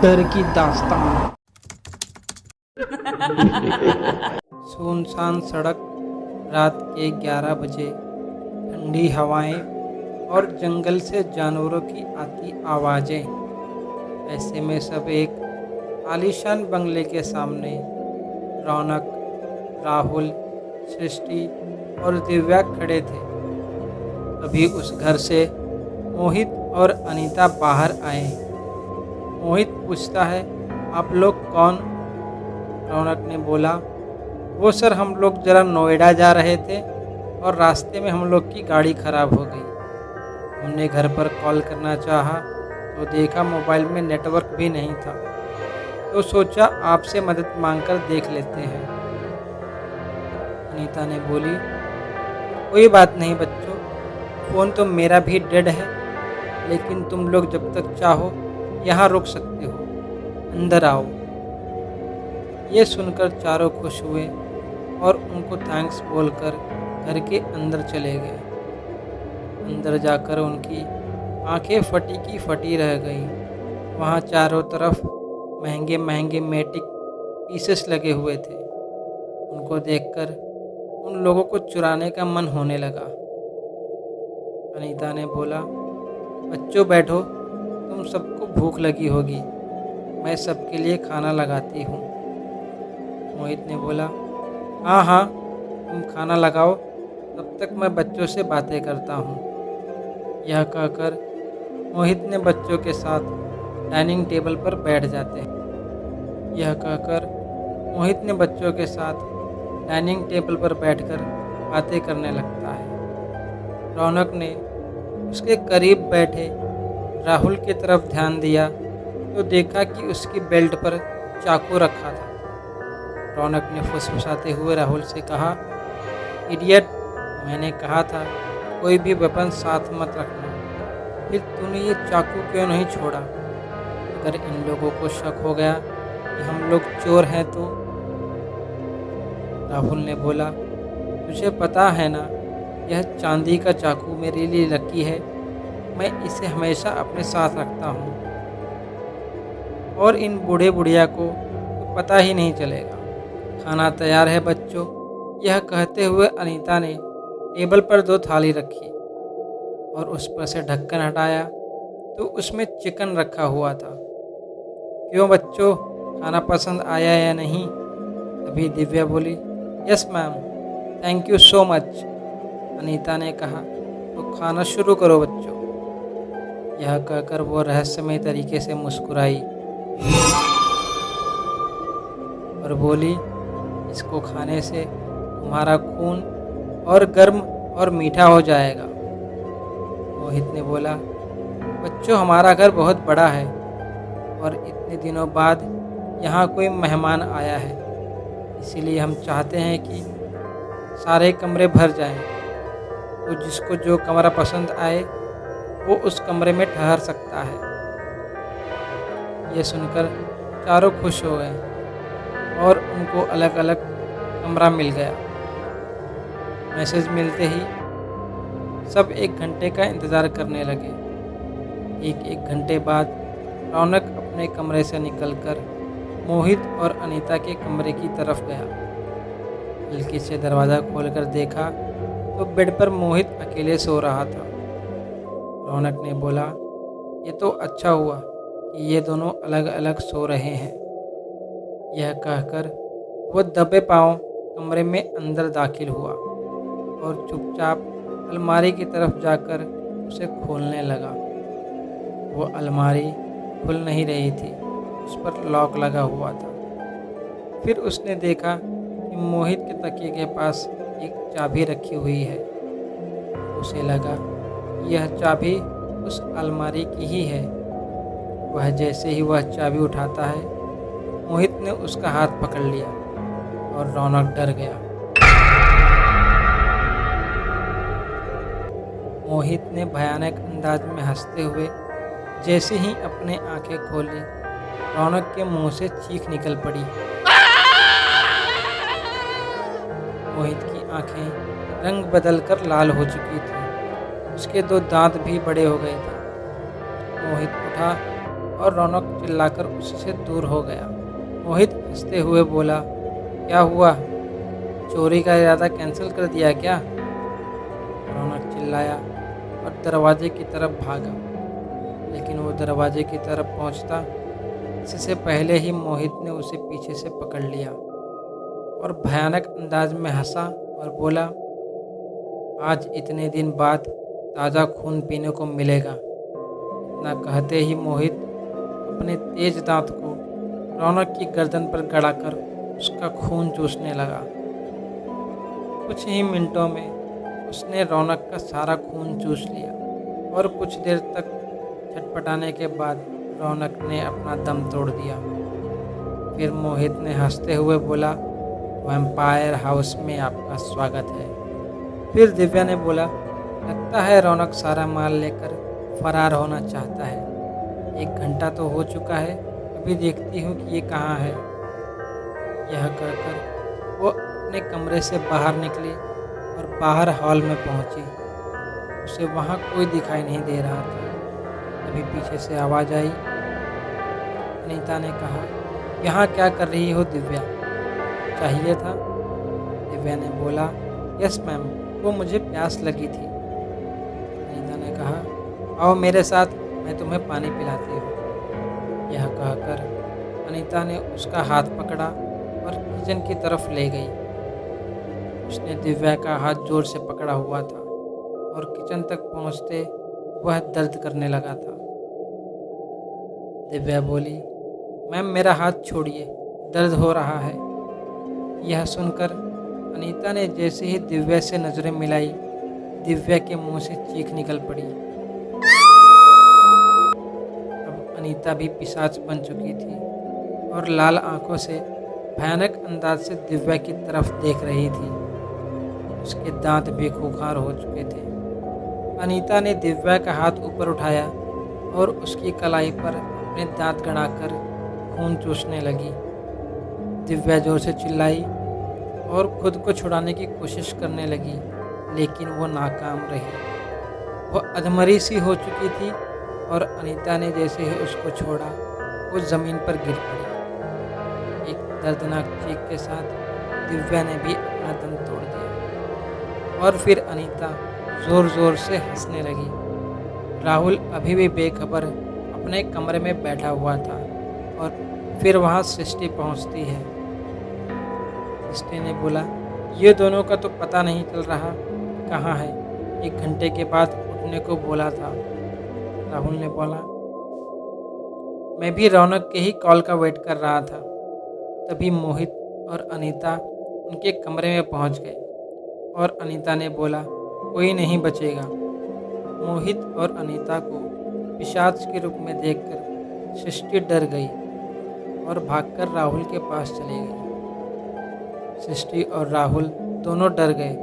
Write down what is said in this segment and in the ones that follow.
डर की दास्तान। सुनसान सड़क, रात के 11 बजे, ठंडी हवाएं और जंगल से जानवरों की आती आवाज़ें। ऐसे में सब एक आलीशान बंगले के सामने रौनक, राहुल, सृष्टि और दिव्या खड़े थे। तभी उस घर से मोहित और अनीता बाहर आए। मोहित पूछता है, आप लोग कौन? रौनक ने बोला, वो सर, हम लोग ज़रा नोएडा जा रहे थे और रास्ते में हम लोग की गाड़ी ख़राब हो गई। हमने घर पर कॉल करना चाहा तो देखा मोबाइल में नेटवर्क भी नहीं था, तो सोचा आपसे मदद मांगकर देख लेते हैं। अनीता ने बोली, कोई बात नहीं बच्चों, फ़ोन तो मेरा भी डेड है, लेकिन तुम लोग जब तक चाहो यहाँ रुक सकते हो, अंदर आओ। ये सुनकर चारों खुश हुए और उनको थैंक्स बोलकर घर के अंदर चले गए। अंदर जाकर उनकी आंखें फटी की फटी रह गईं। वहाँ चारों तरफ महंगे महंगे मेटिक पीसेस लगे हुए थे। उनको देखकर उन लोगों को चुराने का मन होने लगा। अनीता ने बोला, बच्चों बैठो, तुम सबको भूख लगी होगी, मैं सबके लिए खाना लगाती हूँ। मोहित ने बोला, हाँ हाँ, तुम खाना लगाओ, तब तक मैं बच्चों से बातें करता हूँ। यह कहकर मोहित ने बच्चों के साथ डाइनिंग टेबल पर बैठ जाते हैं। यह कहकर मोहित ने बच्चों के साथ डाइनिंग टेबल पर बैठकर बातें करने लगता है। रौनक ने उसके करीब बैठे राहुल की तरफ ध्यान दिया तो देखा कि उसकी बेल्ट पर चाकू रखा था। रौनक ने फुसफुसाते हुए राहुल से कहा, इडियट, मैंने कहा था कोई भी वेपन साथ मत रखना, फिर तूने ये चाकू क्यों नहीं छोड़ा? अगर इन लोगों को शक हो गया कि हम लोग चोर हैं तो? राहुल ने बोला, तुझे पता है ना, यह चांदी का चाकू मेरे लिए लकी है, मैं इसे हमेशा अपने साथ रखता हूँ और इन बूढ़े बुढ़िया को तो पता ही नहीं चलेगा। खाना तैयार है बच्चों। यह कहते हुए अनीता ने टेबल पर 2 थाली रखी और उस पर से ढक्कन हटाया तो उसमें चिकन रखा हुआ था। क्यों बच्चों, खाना पसंद आया या नहीं? तभी दिव्या बोली, yes ma'am, thank you so much. Anita ने कहा, तो खाना शुरू करो बच्चों। यह कहकर वो रहस्यमय तरीके से मुस्कुराई और बोली, इसको खाने से तुम्हारा खून और गर्म और मीठा हो जाएगा। मोहित ने बोला, बच्चों, हमारा घर बहुत बड़ा है और इतने दिनों बाद यहाँ कोई मेहमान आया है, इसीलिए हम चाहते हैं कि सारे कमरे भर जाएं, तो जिसको जो कमरा पसंद आए वो उस कमरे में ठहर सकता है। ये सुनकर चारों खुश हो गए और उनको अलग अलग कमरा मिल गया। मैसेज मिलते ही सब 1 घंटे का इंतज़ार करने लगे। एक घंटे बाद रौनक अपने कमरे से निकलकर मोहित और अनीता के कमरे की तरफ गया। हल्की से दरवाज़ा खोलकर देखा तो बेड पर मोहित अकेले सो रहा था। रौनक ने बोला, ये तो अच्छा हुआ कि ये दोनों अलग अलग सो रहे हैं। यह कहकर वो दबे पांव कमरे में अंदर दाखिल हुआ और चुपचाप अलमारी की तरफ जाकर उसे खोलने लगा। वो अलमारी खुल नहीं रही थी, उस पर लॉक लगा हुआ था। फिर उसने देखा कि मोहित के तकिए के पास एक चाबी रखी हुई है। उसे लगा यह चाबी उस अलमारी की ही है। वह जैसे ही वह चाबी उठाता है, मोहित ने उसका हाथ पकड़ लिया और रौनक डर गया। मोहित ने भयानक अंदाज में हंसते हुए जैसे ही अपने आंखें खोली, रौनक के मुंह से चीख निकल पड़ी। मोहित की आंखें रंग बदलकर लाल हो चुकी थी, उसके 2 दांत भी बड़े हो गए थे। मोहित उठा और रौनक चिल्लाकर उससे दूर हो गया। मोहित हंसते हुए बोला, क्या हुआ, चोरी का इरादा कैंसिल कर दिया क्या? रौनक चिल्लाया और दरवाजे की तरफ भागा, लेकिन वो दरवाजे की तरफ पहुंचता इससे पहले ही मोहित ने उसे पीछे से पकड़ लिया और भयानक अंदाज में हंसा और बोला, आज इतने दिन बाद ताज़ा खून पीने को मिलेगा। इतना कहते ही मोहित अपने तेज दांत को रौनक की गर्दन पर गड़ाकर उसका खून चूसने लगा। कुछ ही मिनटों में उसने रौनक का सारा खून चूस लिया और कुछ देर तक छटपटाने के बाद रौनक ने अपना दम तोड़ दिया। फिर मोहित ने हंसते हुए बोला, वैम्पायर हाउस में आपका स्वागत है। फिर दिव्या ने बोला, लगता है रौनक सारा माल लेकर फरार होना चाहता है। 1 घंटा तो हो चुका है, अभी देखती हूँ कि ये कहाँ है। यह कहकर वो अपने कमरे से बाहर निकली और बाहर हॉल में पहुँची। उसे वहाँ कोई दिखाई नहीं दे रहा था। तभी पीछे से आवाज़ आई। अनीता ने कहा, यहाँ क्या कर रही हो दिव्या, चाहिए था? दिव्या ने बोला, यस मैम, वो मुझे प्यास लगी थी। अनीता ने कहा, आओ मेरे साथ, मैं तुम्हें पानी पिलाती हूँ। यह कहकर अनीता ने उसका हाथ पकड़ा और किचन की तरफ ले गई। उसने दिव्या का हाथ जोर से पकड़ा हुआ था और किचन तक पहुँचते वह दर्द करने लगा था। दिव्या बोली, मैम मेरा हाथ छोड़िए, दर्द हो रहा है। यह सुनकर अनीता ने जैसे ही दिव्या से नज़रें मिलाई, दिव्या के मुंह से चीख निकल पड़ी। अब अनीता भी पिशाच बन चुकी थी और लाल आंखों से भयानक अंदाज से दिव्या की तरफ देख रही थी। उसके दांत भी खूंखार हो चुके थे। अनीता ने दिव्या का हाथ ऊपर उठाया और उसकी कलाई पर अपने दांत गड़ाकर खून चूसने लगी। दिव्या जोर से चिल्लाई और खुद को छुड़ाने की कोशिश करने लगी, लेकिन वो नाकाम रही। वो अधमरी सी हो चुकी थी और अनीता ने जैसे ही उसको छोड़ा, वो ज़मीन पर गिर पड़ी। एक दर्दनाक चीख के साथ दिव्या ने भी अपना दम तोड़ दिया और फिर अनीता ज़ोर ज़ोर से हंसने लगी। राहुल अभी भी बेखबर अपने कमरे में बैठा हुआ था और फिर वहाँ सृष्टि पहुँचती है। सृष्टि ने बोला, ये दोनों का तो पता नहीं चल रहा, कहाँ है? 1 घंटे के बाद उठने को बोला था। राहुल ने बोला, मैं भी रौनक के ही कॉल का वेट कर रहा था। तभी मोहित और अनीता उनके कमरे में पहुंच गए और अनीता ने बोला, कोई नहीं बचेगा। मोहित और अनीता को पिशाच के रूप में देखकर सृष्टि डर गई और भागकर राहुल के पास चली गई। सृष्टि और राहुल दोनों डर गए।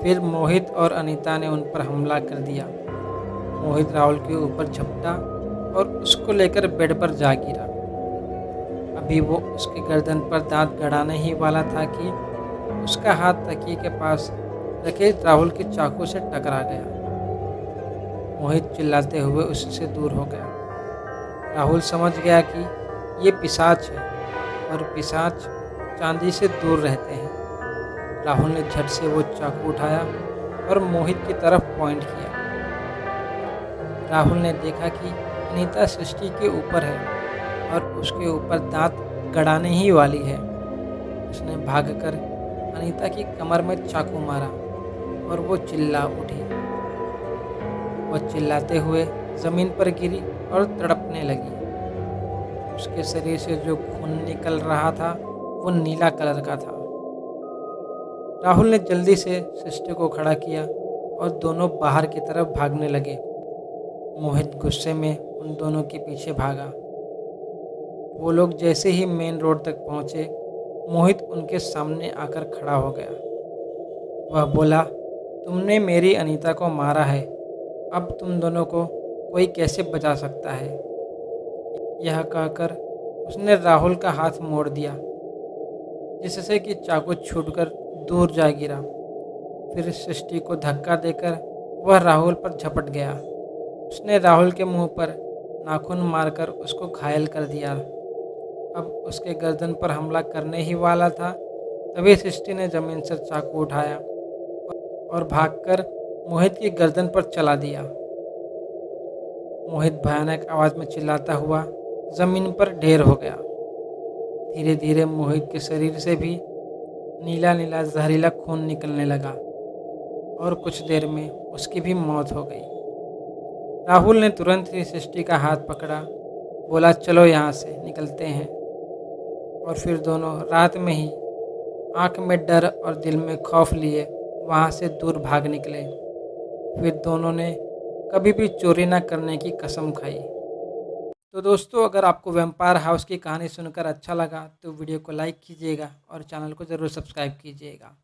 फिर मोहित और अनीता ने उन पर हमला कर दिया। मोहित राहुल के ऊपर झपटा और उसको लेकर बेड पर जा गिरा। अभी वो उसकी गर्दन पर दांत गड़ाने ही वाला था कि उसका हाथ तकिए के पास रखे राहुल के चाकू से टकरा गया। मोहित चिल्लाते हुए उससे दूर हो गया। राहुल समझ गया कि ये पिशाच है और पिशाच चांदी से दूर रहते हैं। राहुल ने झट से वो चाकू उठाया और मोहित की तरफ पॉइंट किया। राहुल ने देखा कि अनीता सृष्टि के ऊपर है और उसके ऊपर दांत गड़ाने ही वाली है। उसने भागकर अनीता की कमर में चाकू मारा और वो चिल्ला उठी। वह चिल्लाते हुए ज़मीन पर गिरी और तड़पने लगी। उसके शरीर से जो खून निकल रहा था वो नीला कलर का था। राहुल ने जल्दी से सृष्टि को खड़ा किया और दोनों बाहर की तरफ भागने लगे। मोहित गुस्से में उन दोनों के पीछे भागा। वो लोग जैसे ही मेन रोड तक पहुँचे, मोहित उनके सामने आकर खड़ा हो गया। वह बोला, तुमने मेरी अनीता को मारा है, अब तुम दोनों को कोई कैसे बचा सकता है? यह कहकर उसने राहुल का हाथ मोड़ दिया, जिससे कि चाकू छूटकर दूर जा गिरा। फिर सृष्टि को धक्का देकर वह राहुल पर झपट गया। उसने राहुल के मुंह पर नाखून मारकर उसको घायल कर दिया। अब उसके गर्दन पर हमला करने ही वाला था, तभी सृष्टि ने ज़मीन से चाकू उठाया और भागकर मोहित की गर्दन पर चला दिया। मोहित भयानक आवाज़ में चिल्लाता हुआ ज़मीन पर ढेर हो गया। धीरे धीरे मोहित के शरीर से भी नीला नीला जहरीला खून निकलने लगा और कुछ देर में उसकी भी मौत हो गई। राहुल ने तुरंत ही सृष्टि का हाथ पकड़ा, बोला चलो यहाँ से निकलते हैं। और फिर दोनों रात में ही आंख में डर और दिल में खौफ लिए वहाँ से दूर भाग निकले। फिर दोनों ने कभी भी चोरी न करने की कसम खाई। तो दोस्तों, अगर आपको वैम्पायर हाउस की कहानी सुनकर अच्छा लगा तो वीडियो को लाइक कीजिएगा और चैनल को ज़रूर सब्सक्राइब कीजिएगा।